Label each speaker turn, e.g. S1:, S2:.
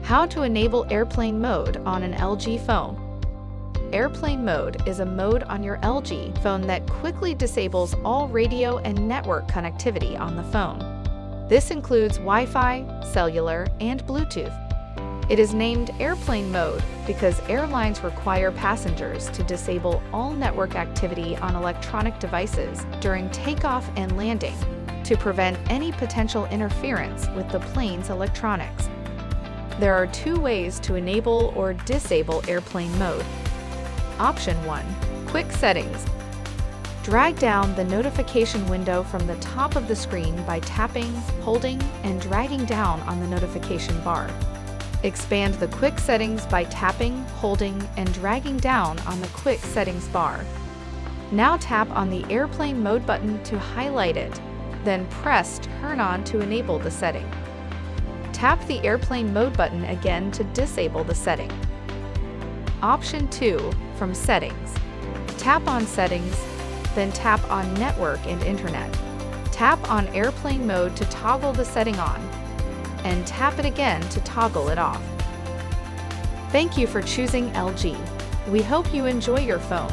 S1: How to enable airplane mode on an LG phone. Airplane mode is a mode on your LG phone that quickly disables all radio and network connectivity on the phone. This includes Wi-Fi, cellular, and Bluetooth. It is named airplane mode because airlines require passengers to disable all network activity on electronic devices during takeoff and landing to prevent any potential interference with the plane's electronics. There are two ways to enable or disable airplane mode. Option 1. Quick settings. Drag down the notification window from the top of the screen by tapping, holding, and dragging down on the notification bar. Expand the quick settings by tapping, holding, and dragging down on the quick settings bar. Now tap on the airplane mode button to highlight it, then press turn on to enable the setting. Tap the airplane mode button again to disable the setting. Option 2. From settings. Tap on settings, then tap on network and internet. Tap on airplane mode to toggle the setting on, and tap it again to toggle it off. Thank you for choosing LG. We hope you enjoy your phone.